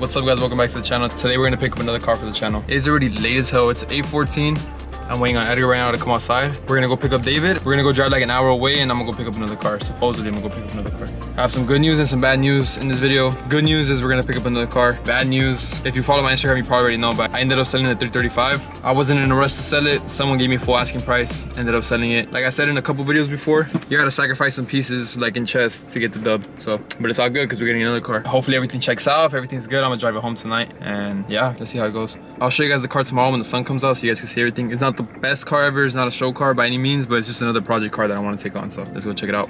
What's up guys, welcome back to the channel. Today we're gonna pick up another car for the channel. It's already late as hell, it's 8:14. I'm waiting on Edgar right now to come outside. We're gonna go pick up David. We're gonna go drive like an hour away and I'm gonna go pick up another car. Supposedly I'm gonna go pick up another car. I have some good news and some bad news in this video. Good news is we're gonna pick up another car. Bad news, if you follow my Instagram, you probably already know, but I ended up selling it at $335. I wasn't in a rush to sell it. Someone gave me full asking price, ended up selling it. Like I said in a couple videos before, you gotta sacrifice some pieces like in chess to get the dub. So, but it's all good because we're getting another car. Hopefully everything checks out. If everything's good, I'm gonna drive it home tonight. And yeah, let's see how it goes. I'll show you guys the car tomorrow when the sun comes out so you guys can see everything. It's not the best car ever. It's not a show car by any means, but it's just another project car that I want to take on. So let's go check it out.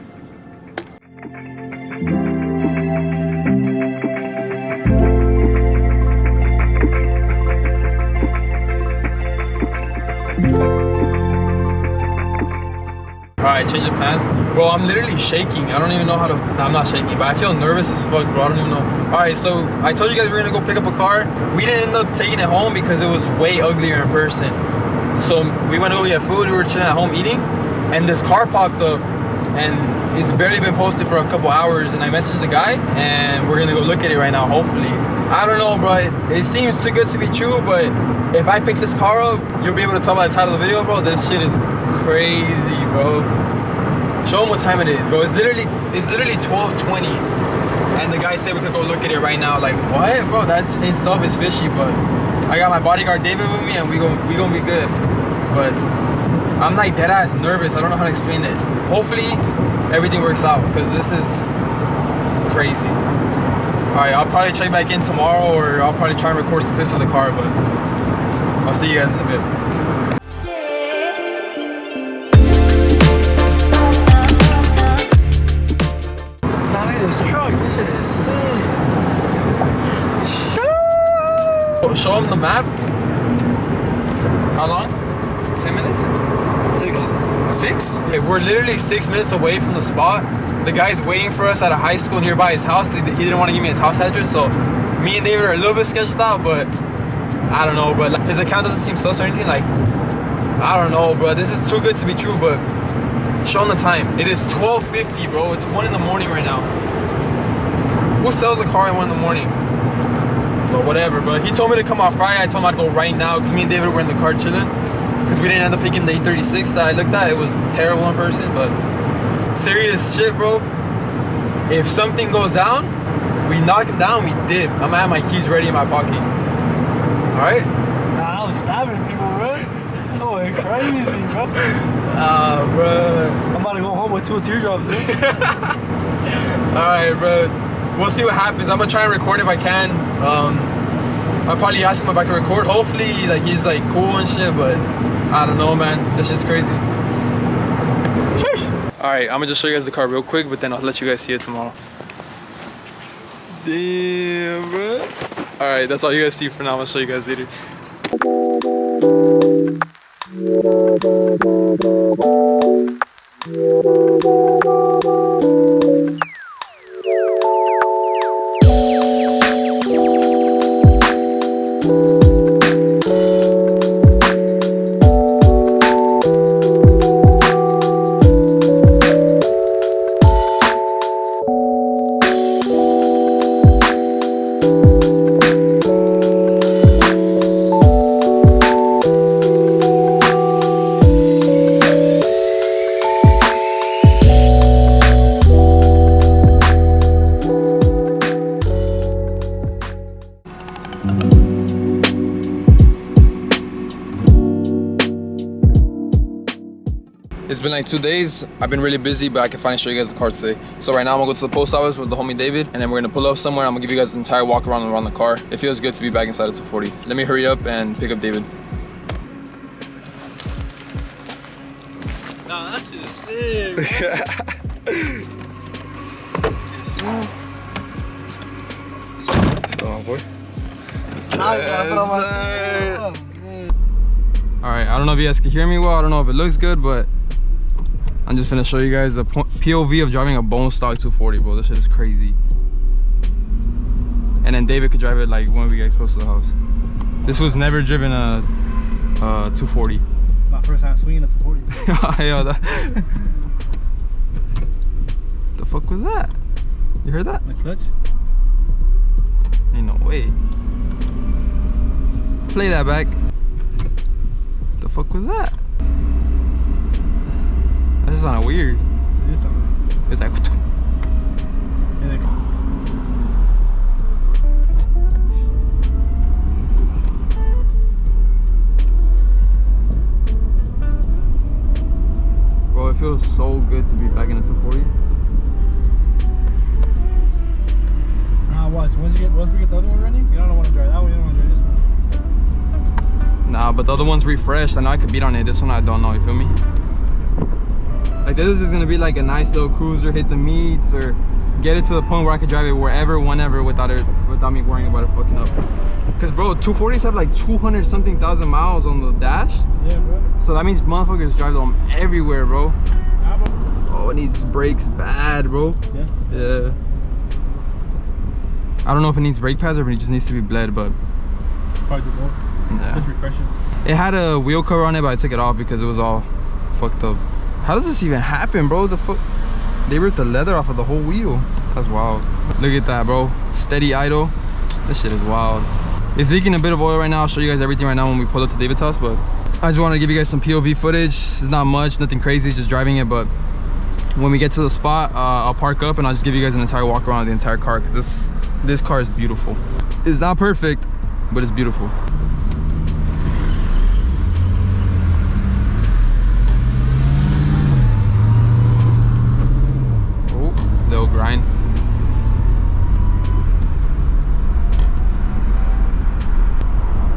Alright, change of plans. Bro, I'm literally shaking. I don't even know how to... No, I'm not shaking, but I feel nervous as fuck, bro. I don't even know. Alright, so I told you guys we were gonna go pick up a car. We didn't end up taking it home because it was way uglier in person. So we went to go get food. We were chilling at home eating, and this car popped up, and it's barely been posted for a couple hours. And I messaged the guy, and we're gonna go look at it right now, hopefully. I don't know, bro. It seems too good to be true, but if I pick this car up, you'll be able to tell by the title of the video, bro. This shit is crazy, bro. Show them what time it is, bro. It's literally 12:20, and the guy said we could go look at it right now. Like, what, bro? That's in itself is fishy, but I got my bodyguard David with me, and we gonna be good. But I'm like dead ass nervous. I don't know how to explain it. Hopefully everything works out because this is crazy. All right, I'll probably check back in tomorrow, or I'll probably try and record some clips of the car, but I'll see you guys in a bit. Show them the map. How long? 10 minutes? 6? Okay, we're literally 6 minutes away from the spot. The guy's waiting for us at a high school nearby his house because he didn't want to give me his house address. So me and David are a little bit sketched out, but I don't know, but his account doesn't seem sus or anything. Like, I don't know, bro. This is too good to be true, but show him the time. It is 12:50, bro. It's 1 in the morning right now. Who sells a car at 1 in the morning? But whatever, but he told me to come on Friday. I told him I'd go right now because me and David were in the car chilling because we didn't end up picking the 836 that I looked at. It was terrible in person, but serious shit, bro. If something goes down, we knock him down, we dip. I'm gonna have my keys ready in my pocket. All right? Nah, I'm stabbing people, bro. Oh, it's crazy, bro. Bro. I'm about to go home with 2 teardrops, dude. All right, bro. We'll see what happens. I'm gonna try and record if I can. I'll probably ask him if I can record. Hopefully, like he's like cool and shit, but I don't know, man. This shit's crazy. Sheesh. All right, I'm gonna just show you guys the car real quick, but then I'll let you guys see it tomorrow. Damn, bro. All right, that's all you guys see for now. I'm gonna show you guys later. It's been like 2 days. I've been really busy, but I can finally show you guys the car today. So right now I'm gonna go to the post office with the homie David, and then we're gonna pull up somewhere. I'm gonna give you guys an entire walk around the car. It feels good to be back inside of 240. Let me hurry up and pick up David. Nah, that shit is sick, Let's go, my boy. Alright, I don't know if you guys can hear me well. I don't know if it looks good, but I'm just gonna show you guys the POV of driving a bone stock 240, bro. This shit is crazy. And then David could drive it like when we get close to the house. This was never driven a 240. My first time swinging a 240. Yo, the fuck was that? You heard that? The clutch? Ain't no way. Play that back. The fuck was that? That just sounded weird. It is something. It's like. Bro, it feels so good to be back in the 240. Watch. Once we get the other one running, you don't want to drive that one. You don't want to drive this one. Nah, but the other one's refreshed. I know I could beat on it. This one I don't know. You feel me? Like this is just gonna be like a nice little cruiser, hit the meets, or get it to the point where I could drive it wherever, whenever, without me worrying about it fucking up. Cause bro, 240s have like 200 something thousand miles on the dash. Yeah, bro. So that means motherfuckers drive them everywhere, bro. Yeah, bro. Oh, it needs brakes bad, bro. Yeah. Yeah. I don't know if it needs brake pads or if it just needs to be bled, but Probably do both. yeah. Just refreshing. It had a wheel cover on it, but I took it off because it was all fucked up. How does this even happen, bro? They ripped the leather off of the whole wheel. That's wild. Look at that, bro. Steady idle. This shit is wild. It's leaking a bit of oil right now. I'll show you guys everything right now when we pull up to David's house, but I just wanted to give you guys some POV footage. It's not much, nothing crazy, just driving it, but when we get to the spot, I'll park up and I'll just give you guys an entire walk around of the entire car, because this car is beautiful. It's not perfect, but it's beautiful. Oh, little grind.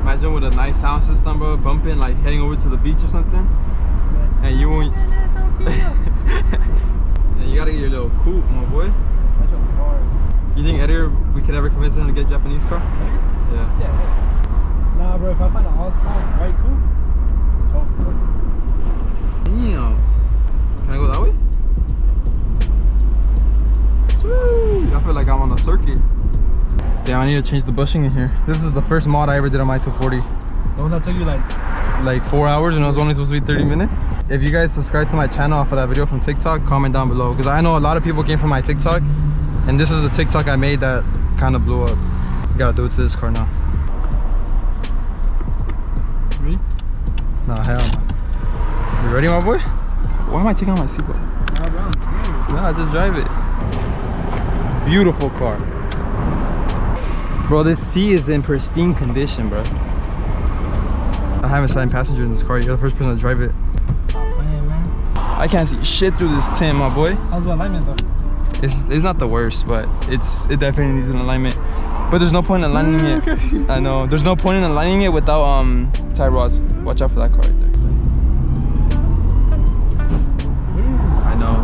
Imagine with a nice sound system, bro, bumping, like heading over to the beach or something. Yeah. And you won't. And you gotta get your little coupe, my boy. That's hard. You think Eddie, we could ever convince him to get a Japanese car? Yeah. Yeah. Nah, bro, if I find an all-stock white coupe, Damn. Can I go that way? Woo! I feel like I'm on a circuit. Damn, I need to change the bushing in here. This is the first mod I ever did on my 240. the one that took you like 4 hours and it was only supposed to be 30 minutes. If you guys subscribe to my channel off of that video from TikTok, comment down below, because I know a lot of people came from my TikTok, and this is the TikTok I made that kind of blew up. You gotta do it to this car now. Ready? Nah, hell no. You ready, my boy? Why am I taking off my seatbelt? Nah, just drive it. Beautiful car. Bro, this seat is in pristine condition, bro. I haven't sat in passenger in this car. You're the first person to drive it. I can't see shit through this tin, my boy. How's the alignment though? It's not the worst, but it definitely needs an alignment. But there's no point in aligning it. I know. There's no point in aligning it without tie rods. Watch out for that car right there. I know.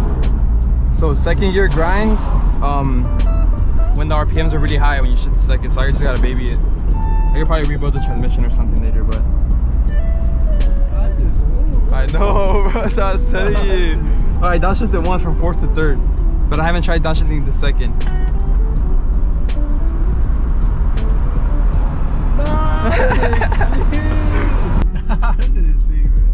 So second gear grinds, when the RPMs are really high when you shift to second, so I just gotta baby it. I could probably rebuild the transmission or something later, but I know, bro, that's what I was telling you. Alright, downshifted once from fourth to third, but I haven't tried downshifting the second. This shit is sick, bro.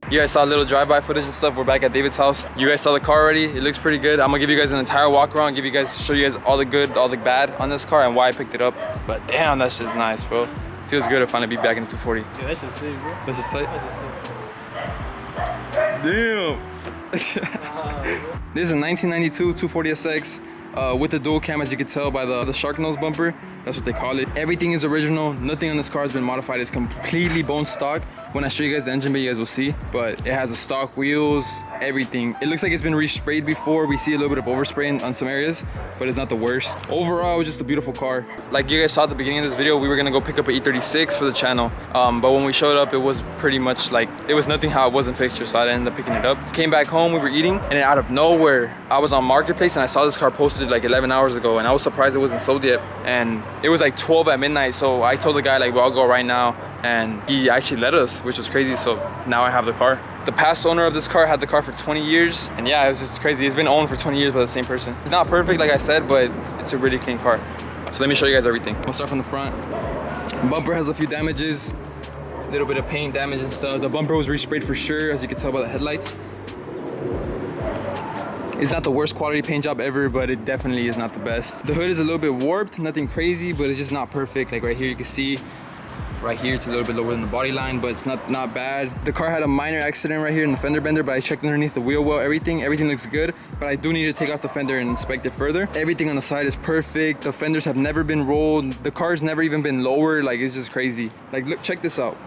You guys saw a little drive-by footage and stuff. We're back at David's house. You guys saw the car already. It looks pretty good. I'm gonna give you guys an entire walk around, show you guys all the good, all the bad on this car and why I picked it up. But damn, that shit's nice, bro. Feels good to finally be back in the 240. Yeah, that shit's sick, bro. That's just tight. That shit's sick. Damn. This is a 1992 240SX with the dual cam, as you can tell by the shark nose bumper. That's what they call it. Everything is original. Nothing on this car has been modified. It's completely bone stock. When I show you guys the engine bay, you guys will see. But it has the stock wheels, everything. It looks like it's been resprayed before. We see a little bit of overspray on some areas, but it's not the worst. Overall, it was just a beautiful car. Like you guys saw at the beginning of this video, we were gonna go pick up an E36 for the channel. But when we showed up, it was pretty much like, it was nothing how it was in pictures, so I ended up picking it up. Came back home, we were eating, and then out of nowhere, I was on Marketplace and I saw this car posted like 11 hours ago, and I was surprised it wasn't sold yet. And it was like 12 at midnight, so I told the guy like, well, I'll go right now, and he actually let us, which was crazy. So now I have the car. The past owner of this car had the car for 20 years, and yeah, it was just crazy. It's been owned for 20 years by the same person. It's not perfect, like I said, but it's a really clean car. So let me show you guys everything. We'll start from the front. Bumper has a few damages, a little bit of paint damage and stuff. The bumper was resprayed for sure, as you can tell by the headlights. It's not the worst quality paint job ever, but it definitely is not the best. The hood is a little bit warped, nothing crazy, but it's just not perfect. Like right here, you can see, right here, it's a little bit lower than the body line, but it's not bad. The car had a minor accident right here in the fender bender, but I checked underneath the wheel well, everything looks good, but I do need to take off the fender and inspect it further. Everything on the side is perfect. The fenders have never been rolled. The car's never even been lowered. Like, it's just crazy. Like, look, check this out.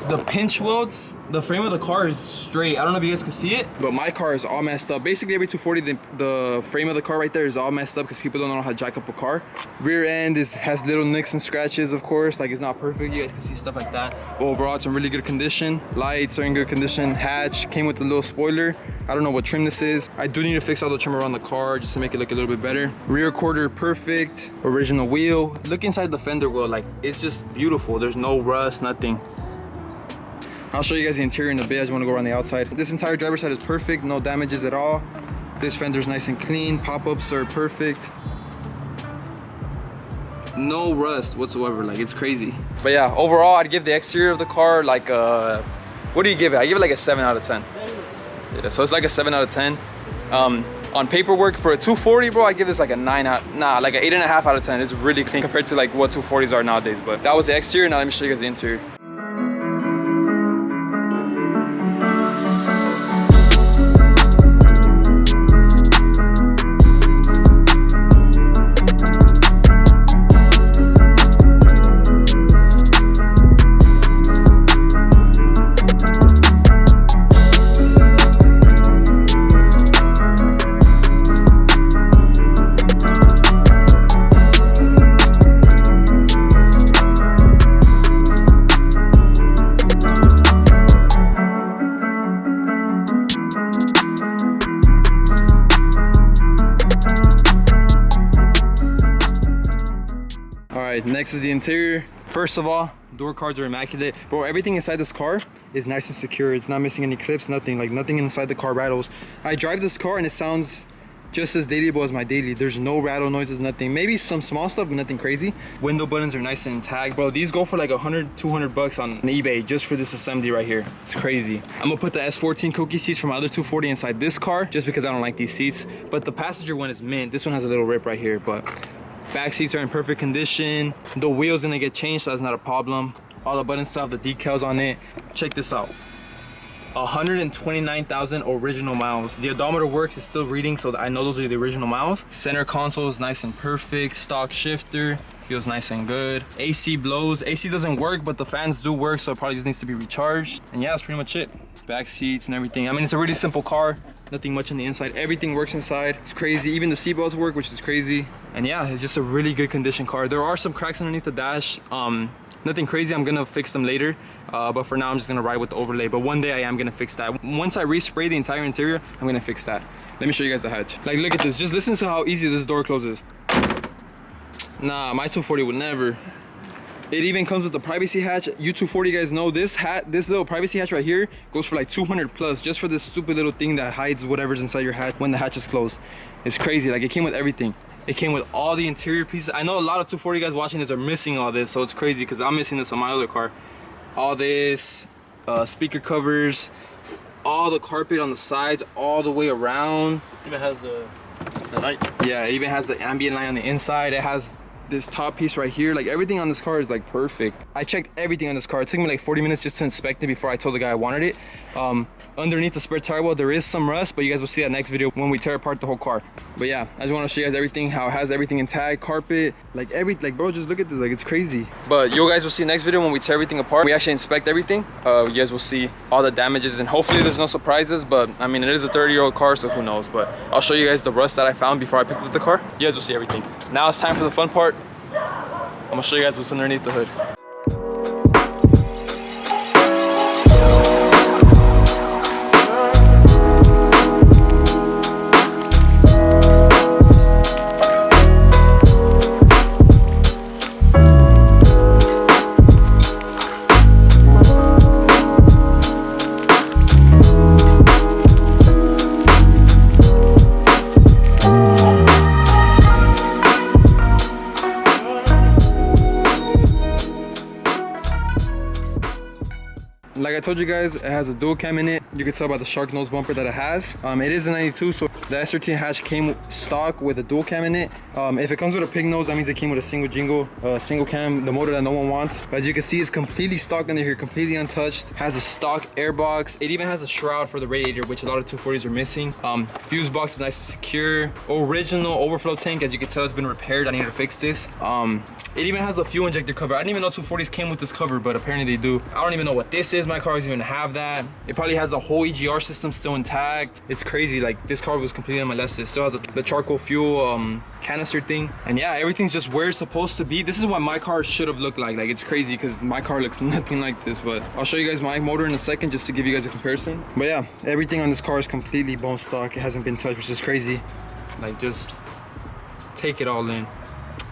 The pinch welds, the frame of the car is straight. I don't know if you guys can see it, but my car is all messed up. Basically every 240, the frame of the car right there is all messed up because people don't know how to jack up a car. Rear end has little nicks and scratches, of course. Like, it's not perfect. You guys can see stuff like that. But overall, it's in really good condition. Lights are in good condition. Hatch came with a little spoiler. I don't know what trim this is. I do need to fix all the trim around the car just to make it look a little bit better. Rear quarter perfect. Original wheel. Look inside the fender well. Like, it's just beautiful. There's no rust, nothing. I'll show you guys the interior in a bit. I just want to go around the outside. This entire driver's side is perfect, no damages at all. This fender's nice and clean. Pop-ups are perfect. No rust whatsoever, like, it's crazy. But yeah, overall, I'd give the exterior of the car like a, what do you give it? I give it like a 7 out of 10. Yeah, so it's like a 7 out of 10. On paperwork for a 240, bro, I give this like a 9 out, like an 8.5 out of 10. It's really clean compared to like what 240s are nowadays. But that was the exterior. Now let me show you guys the interior. Next is the interior. First of all, door cards are immaculate. Bro, everything inside this car is nice and secure. It's not missing any clips, nothing. Like, nothing inside the car rattles. I drive this car and it sounds just as dailyable as my daily. There's no rattle noises, nothing. Maybe some small stuff, but nothing crazy. Window buttons are nice and intact. Bro, these go for like 100, 200 bucks on eBay just for this assembly right here. It's crazy. I'm gonna put the S14 Koki seats from my other 240 inside this car just because I don't like these seats. But the passenger one is mint. This one has a little rip right here, but back seats are in perfect condition. The wheels gonna get changed, so that's not a problem. All the buttons still have the decals on it. Check this out. 129,000 original miles. The odometer works, it's still reading, so I know those are the original miles. Center console is nice and perfect. Stock shifter feels nice and good. AC blows. AC doesn't work, but the fans do work, so it probably just needs to be recharged. And yeah, that's pretty much it. Back seats and everything. I mean, it's a really simple car. Nothing much on the inside. Everything works inside. It's crazy. Even the seatbelts work, which is crazy. And yeah, it's just a really good condition car. There are some cracks underneath the dash. Nothing crazy. I'm gonna fix them later. But for now, I'm just gonna ride with the overlay. But one day I am gonna fix that. Once I respray the entire interior, I'm gonna fix that. Let me show you guys the hatch. Like, look at this. Just listen to how easy this door closes. Nah, my 240 would never. It even comes with the privacy hatch. You 240 guys know this little privacy hatch right here goes for like 200 plus just for this stupid little thing that hides whatever's inside your hatch when the hatch is closed. It's crazy. Like, it came with everything. It came with all the interior pieces. I know a lot of 240 guys watching this are missing all this, so it's crazy because I'm missing this on my other car. All this, speaker covers, all the carpet on the sides, all the way around. Even has the light. Yeah, it even has the ambient light on the inside. It has this top piece right here, like everything on this car is like perfect. I checked everything on this car. It took me like 40 minutes just to inspect it before I told the guy I wanted it. Underneath the spare tire wheel there is some rust, but you guys will see that next video when we tear apart the whole car. But yeah, I just want to show you guys everything, how it has everything intact, carpet, like bro, just look at this, like it's crazy. But you guys will see next video when we tear everything apart. We actually inspect everything. You guys will see all the damages, and hopefully there's no surprises, but I mean, it is a 30-year-old car, so who knows. But I'll show you guys the rust that I found before I picked up the car. You guys will see everything. Now it's time for the fun part. I'm gonna show you guys what's underneath the hood. Like I told you guys, it has a dual cam in it. You can tell by the shark nose bumper that it has. It is a 92, so the S13 hatch came stock with a dual cam in it. If it comes with a pig nose, that means it came with a single cam, the motor that no one wants. But as you can see, it's completely stock under here, completely untouched. Has a stock airbox. It even has a shroud for the radiator, which a lot of 240s are missing. Fuse box is nice and secure. Original overflow tank, as you can tell, it's been repaired. I need to fix this. It even has the fuel injector cover. I didn't even know 240s came with this cover, but apparently they do. I don't even know what this is. My car doesn't even have that. It probably has the whole EGR system still intact. It's crazy. Like, this car was completely unmolested. It still has the charcoal fuel canister thing. And yeah, everything's just where it's supposed to be. This is what my car should have looked like. Like, it's crazy because my car looks nothing like this. But I'll show you guys my motor in a second just to give you guys a comparison. But yeah, everything on this car is completely bone stock. It hasn't been touched, which is crazy. Like, just take it all in.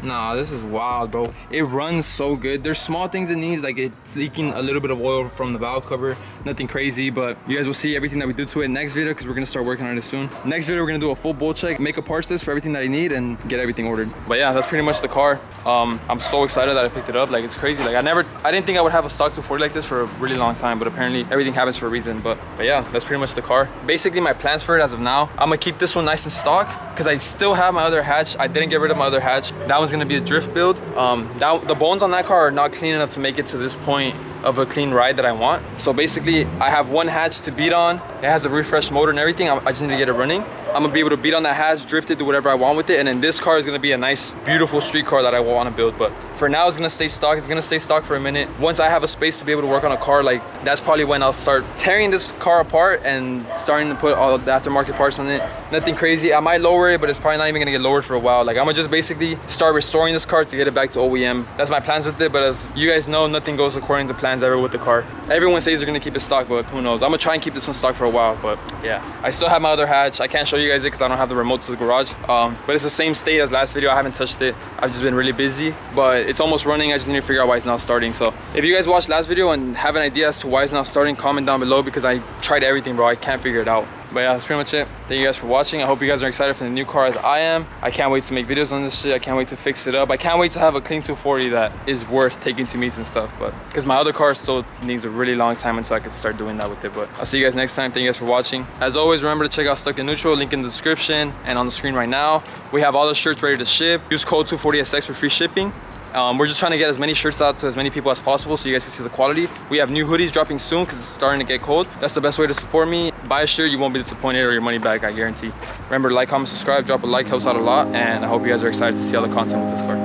Nah, this is wild, bro. It runs so good. There's small things it needs, like it's leaking a little bit of oil from the valve cover. Nothing crazy, but you guys will see everything that we do to it next video, because we're gonna start working on it soon. Next video, we're gonna do a full bull check, make a parts list for everything that I need, and get everything ordered. But yeah, that's pretty much the car. I'm so excited that I picked it up. Like, it's crazy. Like, I didn't think I would have a stock 240 like this for a really long time, but apparently everything happens for a reason. But yeah, that's pretty much the car. Basically, my plans for it as of now, I'm gonna keep this one nice and stock, because I still have my other hatch. I didn't get rid of my other hatch. That one's gonna be a drift build. The bones on that car are not clean enough to make it to this point of a clean ride that I want. So basically, I have one hatch to beat on. It has a refreshed motor and everything. I just need to get it running. I'm gonna be able to beat on that hatch, drift it, do whatever I want with it, and then this car is gonna be a nice, beautiful street car that I want to build. But for now, it's gonna stay stock. It's gonna stay stock for a minute. Once I have a space to be able to work on a car, like, that's probably when I'll start tearing this car apart and starting to put all the aftermarket parts on it. Nothing crazy. I might lower it, but it's probably not even gonna get lowered for a while. Like, I'm gonna just basically start restoring this car to get it back to OEM. That's my plans with it. But as you guys know, nothing goes according to plans ever with the car. Everyone says they're gonna keep it stock, but who knows? I'm gonna try and keep this one stock for a while. But yeah, I still have my other hatch. I can't show you guys it because I don't have the remote to the garage. But it's the same state as last video. I haven't touched it. I've just been really busy, but it's almost running. I just need to figure out why it's not starting. So if you guys watched last video and have an idea as to why it's not starting, comment down below, because I tried everything, bro. I can't figure it out. But yeah, that's pretty much it. Thank you guys for watching. I hope you guys are excited for the new car as I am. I can't wait to make videos on this shit. I can't wait to fix it up. I can't wait to have a clean 240 that is worth taking to meets and stuff. But because my other car still needs a really long time until I can start doing that with it. But I'll see you guys next time. Thank you guys for watching. As always, remember to check out Stuck in Neutral. Link in the description and on the screen right now. We have all the shirts ready to ship. Use code 240SX for free shipping. We're just trying to get as many shirts out to as many people as possible so you guys can see the quality. We have new hoodies dropping soon because it's starting to get cold. That's the best way to support me. Buy a shirt, you won't be disappointed, or your money back, I guarantee. Remember to like, comment, subscribe, drop a like, helps out a lot, and I hope you guys are excited to see all the content with this car.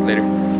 Later.